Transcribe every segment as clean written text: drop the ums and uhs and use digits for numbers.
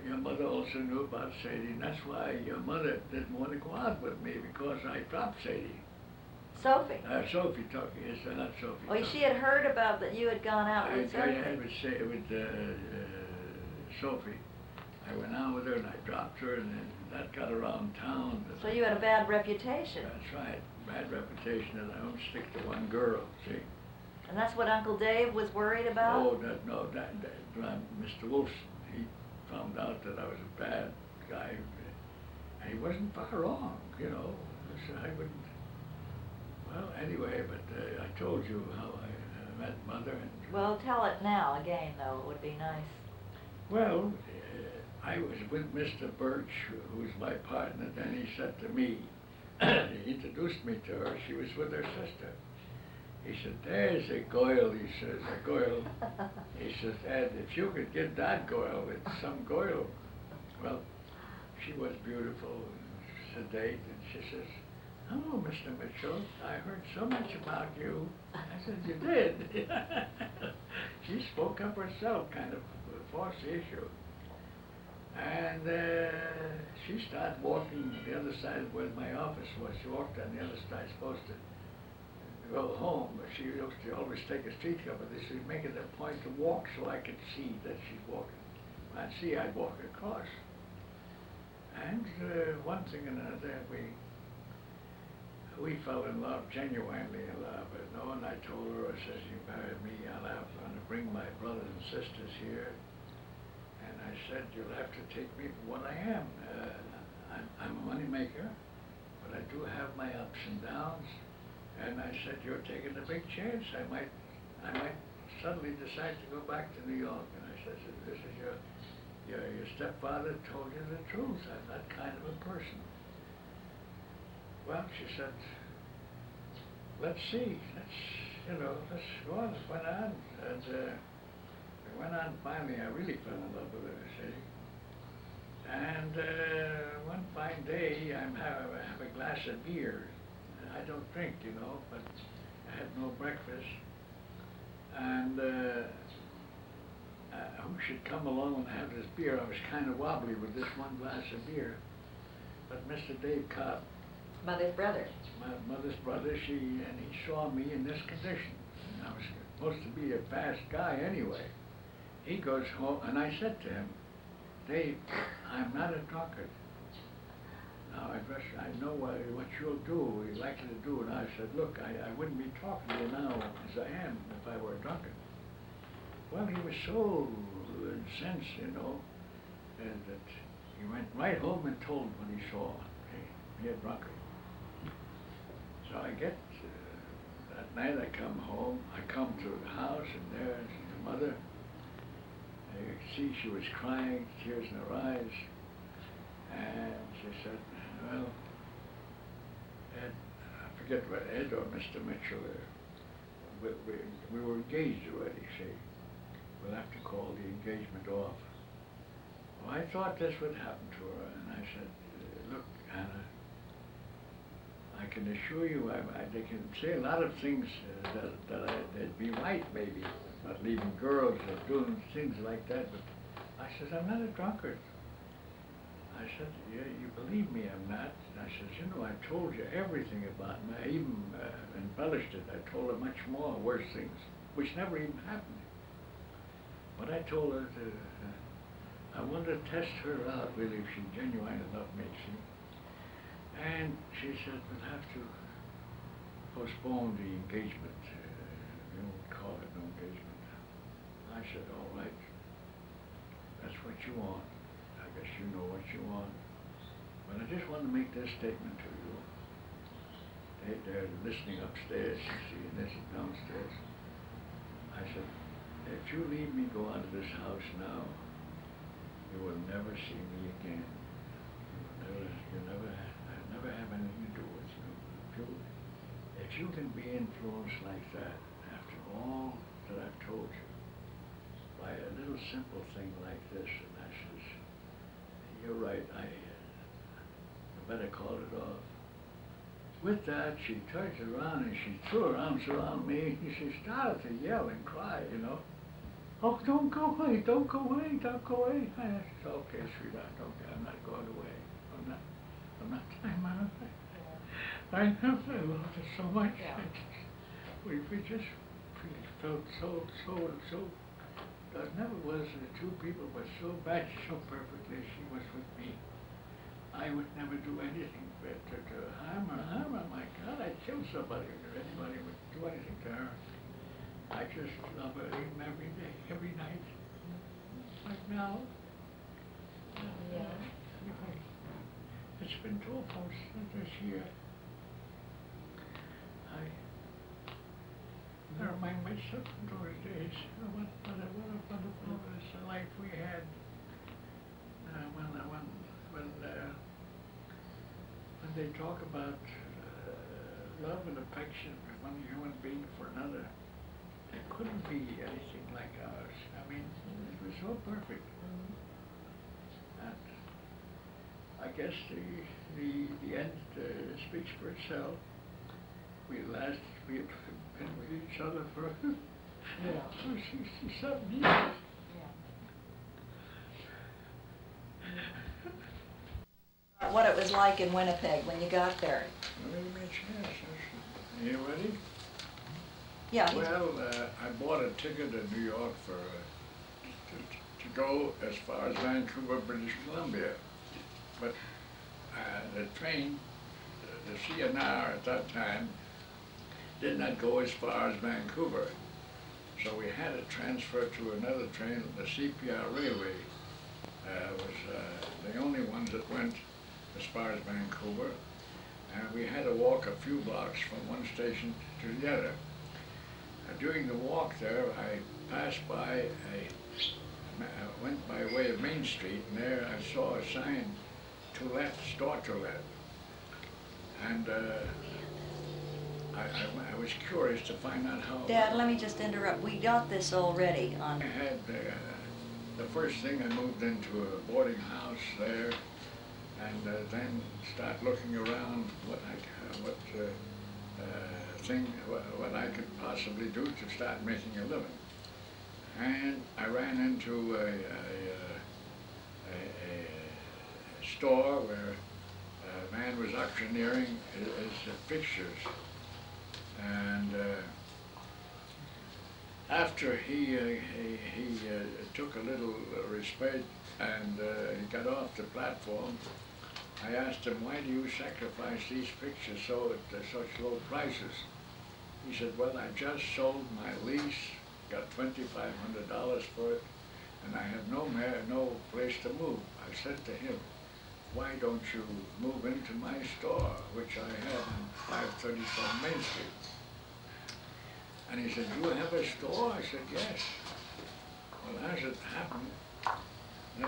your mother also knew about Sadie, and that's why your mother didn't want to go out with me because I dropped Sadie. Sophie. Sophie talking, yes, not Sophie. Well, she had heard about that you had gone out with Sophie. I would say with Sophie. I went out with her and I dropped her, and then that got around town. So you had a bad reputation. That's right, bad reputation, and I don't stick to one girl, see. And that's what Uncle Dave was worried about? Oh, Mr. Wilson, he found out that I was a bad guy, and he wasn't far wrong, you know. So I wouldn't. Well, anyway, but I told you how I met Mother. And well, tell it now again, though. It would be nice. Well, I was with Mr. Birch, who was my partner. Then he said to me, he introduced me to her. She was with her sister. He said, "There's a girl," he says, "a girl." He says, "Ed, if you could get that girl, it's some girl." Well, she was beautiful and sedate, and she says, "Hello, Mr. Mitchell. I heard so much about you." I said, "You did?" She spoke up herself, kind of forced the issue. And she started walking the other side of where my office was. She walked on the other side, supposed to go home, but she used to always take a street car, but she was making it a point to walk so I could see that she's walking. I'd see, I'd walk across. And one thing and another, we fell in love, genuinely in love. And I told her, I says, "You marry me, I'm going to bring my brothers and sisters here." And I said, "You'll have to take me for what I am. I'm a money maker, but I do have my ups and downs." And I said, "You're taking a big chance. I might suddenly decide to go back to New York." And I said, "This is your stepfather told you the truth. I'm that kind of a person." Well, she said, "Let's see. Let's go on." It went on, and it went on. Finally, I really fell in love with her, see. And one fine day, I have a glass of beer. I don't drink, but I had no breakfast. And who should come along and have this beer? I was kind of wobbly with this one glass of beer. But Mr. Dave Cobb, Mother's brother. my mother's brother, he saw me in this condition. And I was supposed to be a fast guy anyway. He goes home, and I said to him, "Dave, I'm not a drunkard. Now, I know what you'll do, you're likely to do." And I said, "Look, I wouldn't be talking to you now as I am if I were a drunkard." Well, he was so incensed, and that he went right home and told what he saw, me a drunkard. So I get, that night I come home, I come to the house, and there's the mother. You could see she was crying, tears in her eyes. And she said, "Well, Ed," I forget what, Ed or Mr. Mitchell, we were engaged already, see. We'll have to call the engagement off. Well, I thought this would happen to her, and I said, "Look, Anna, I can assure you, they can say a lot of things that'd be right, maybe, not leaving girls or doing things like that, but," I said, "I'm not a drunkard." I said, "Yeah, you believe me, I'm not." And I said, "I told you everything about me. I even embellished it. I told her much more worse things, which never even happened. But I told her I wanted to test her out, really, if she genuine enough, me, see. And she said, "We'll have to postpone the engagement. We won't call it no engagement." I said, "All right. That's what you want. I guess you know what you want. But I just want to make this statement to you." They're listening upstairs, you see, and this is downstairs. I said, "If you leave me, go out of this house now, you will never see me again. I'll never have anything to do with you. If you can be influenced like that, after all that I've told you, by a little simple thing like this," and I says, "You're right, I better call it off." With that, she turns around and she threw her arms around me, and she started to yell and cry, Oh, don't go away, don't go away, don't go away. I said, okay, sweetheart, okay, I'm not going away. I'm not, I love her so much. Yeah. We just felt so, there never was two people were so matched so perfectly as she was with me. I would never do anything to harm her. My God, I'd kill somebody if anybody would do anything to her. I just love her even every day, every night. Like now. Yeah. Anyway, it's been 12 months this year. I remind myself of those days. What a wonderful life we had. When they talk about love and affection from one human being for another, it couldn't be anything like ours. I mean, it was so perfect. And I guess the end speaks for itself. We've been with each other for 67 years. What it was like in Winnipeg when you got there. Very much, yes. You ready? Yeah. Well, I bought a ticket to New York for to go as far as Vancouver, British Columbia. But the train, the CNR at that time, did not go as far as Vancouver. So we had to transfer to another train. The CPR Railway was the only ones that went as far as Vancouver. And we had to walk a few blocks from one station to the other. During the walk there, I passed by went by way of Main Street, and there I saw a sign, to let, store to let. And I was curious to find out how... Dad, let me just interrupt. We got this already on... I had, the first thing I moved into a boarding house there, and then start looking around what I could possibly do to start making a living. And I ran into a store where a man was auctioneering his fixtures. And after he took a little respite and he got off the platform, I asked him, why do you sacrifice these pictures so at such low prices? He said, well, I just sold my lease, got $2,500 for it, and I have no place to move. I said to him, why don't you move into my store, which I had on 534 Main Street? And he said, you have a store? I said, yes. Well, as it happened, it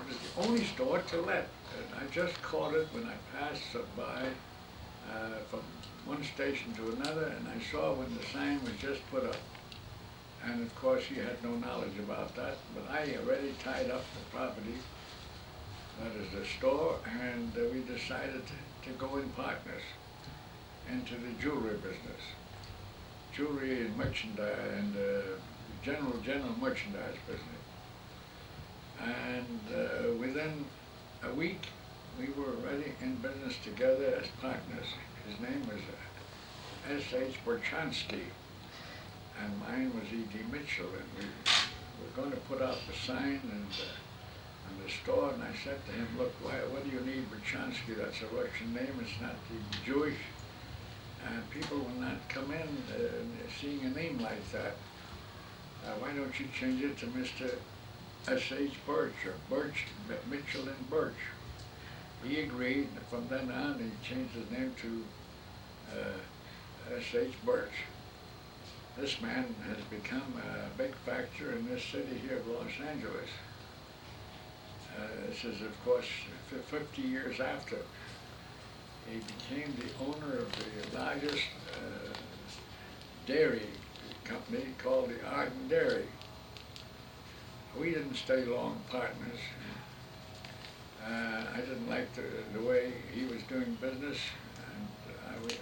was the only store to let. I just caught it when I passed by from one station to another, and I saw when the sign was just put up. And of course, he had no knowledge about that, but I already tied up the property, that is the store, and we decided to go in partners into the jewelry business. Jewelry and merchandise, and general merchandise business. And within a week, we were already in business together as partners. His name was S.H. Berchansky, and mine was E.D. Mitchell, and we were going to put out the sign and on the store, and I said to him, look, what do you need Berchansky? That's a Russian name, it's not Jewish, and people will not come in seeing a name like that. Why don't you change it to Mr. S.H. Birch, or Birch, Mitchell and Birch? He agreed, and from then on he changed his name to S.H. Birch. This man has become a big factor in this city here of Los Angeles. This is, of course, 50 years after. He became the owner of the largest dairy company called the Arden Dairy. We didn't stay long partners. I didn't like the way he was doing business, and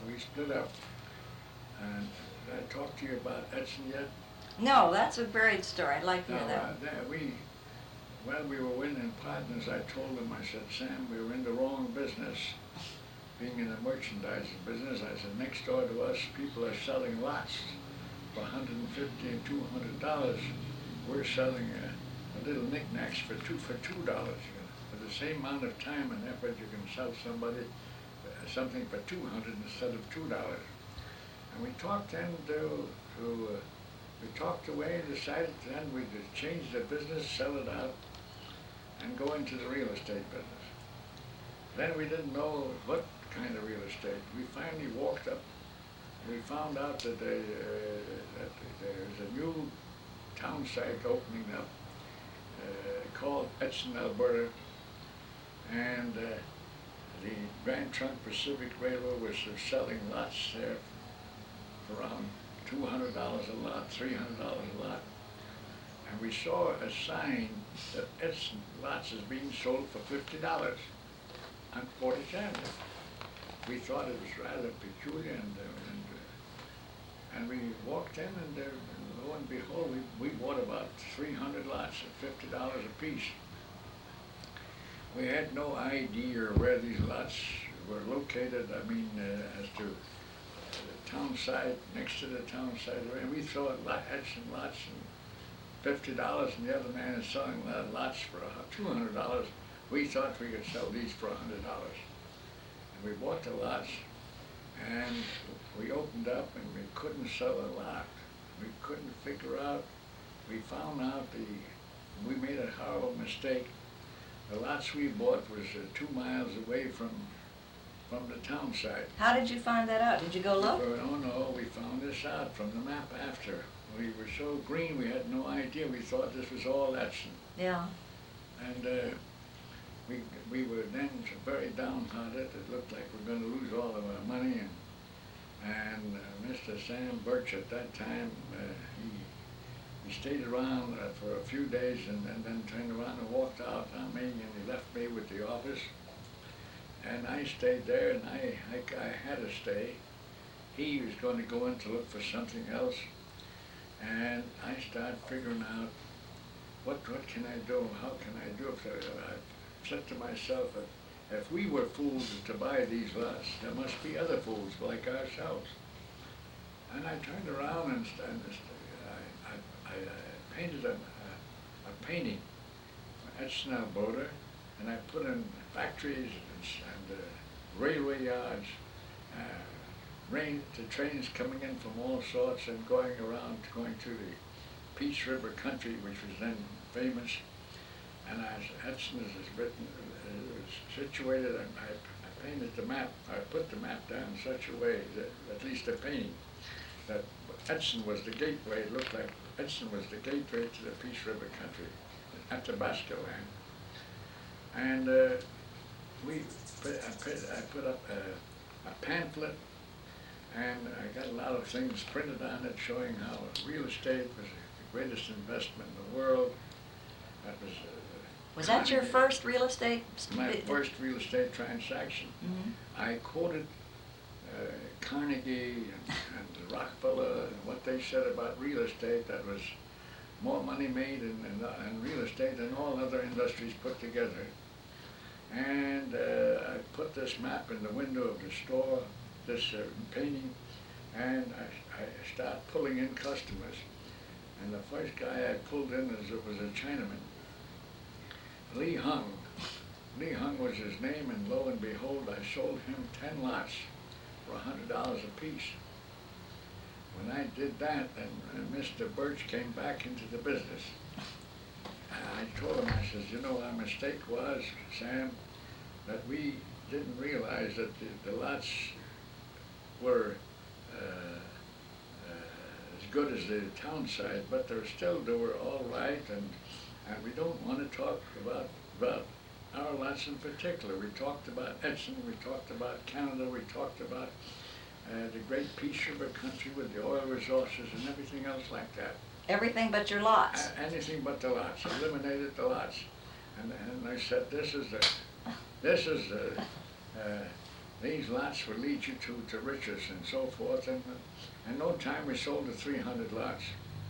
we split up. And did I talk to you about Edson yet? No, that's a great story. I'd like to Now, hear that. while we were winning partners, I told him, I said, Sam, we were in the wrong business. Being in the merchandising business, I said, next door to us, people are selling lots for $150 and $200. We're selling little knickknacks for $2. For the same amount of time and effort, you can sell somebody something for $200 instead of $2. And we talked then we talked away and decided then we'd change the business, sell it out, and go into the real estate business. Then we didn't know what kind of real estate. We finally walked up. We found out that there's a new town site opening up called Edson, Alberta, and the Grand Trunk Pacific Railroad was selling lots there for around $200 a lot, $300 a lot. And we saw a sign that Edson lots is being sold for $50 on 40th Avenue. We thought it was rather peculiar, and we walked in, and lo and behold, we bought about 300 lots at $50 a piece. We had no idea where these lots were located. I mean, as to the town site, next to the town site, and we thought Edson lots and $50, and the other man is selling lots for $200. We thought we could sell these for $100. And we bought the lots, and we opened up, and we couldn't sell a lot. We couldn't figure out. We found out we made a horrible mistake. The lots we bought was 2 miles away from the town site. How did you find that out? Did you go look? Oh no, we found this out from the map after. We were so green, we had no idea. We thought this was all Edson. Yeah. And we were then very downhearted. It looked like we were going to lose all of our money. And Mr. Sam Birch at that time, he stayed around for a few days and then turned around and walked out on me, and he left me with the office. And I stayed there, and I had to stay. He was going to go in to look for something else. And I started figuring out, what can I do? How can I do it? I said to myself, if we were fools to buy these lots, there must be other fools like ourselves. And I turned around and I painted a painting, Edson, Alberta, and I put in factories and railway yards, the trains coming in from all sorts and going to the Peace River country, which was then famous. And as Edson is written, situated, I painted the map. I put the map down in such a way that, at least the painting, that Edson was the gateway. It looked like Edson was the gateway to the Peace River country, Athabasca land. And I put up a pamphlet, and I got a lot of things printed on it showing how real estate was the greatest investment in the world. That Was that your first real estate? My first real estate transaction. Mm-hmm. I quoted Carnegie and Rockefeller and what they said about real estate, that was more money made in real estate than all other industries put together. And I put this map in the window of the store, this painting, and I started pulling in customers. And the first guy I pulled in was a Chinaman, Lee Hung. Lee Hung was his name, and lo and behold, I sold him 10 lots for $100 a piece. When I did that, then Mr. Birch came back into the business. I told him, I says, you know, our mistake was, Sam, that we didn't realize that the lots were as good as the town side, but they were all right, and we don't want to talk about our lots in particular. We talked about Edson, we talked about Canada, we talked about the great Peace River country with the oil resources and everything else like that. Everything but your lots. Anything but the lots. Eliminated the lots, and I said, these lots will lead you to riches and so forth. And in no time we sold the 300 lots.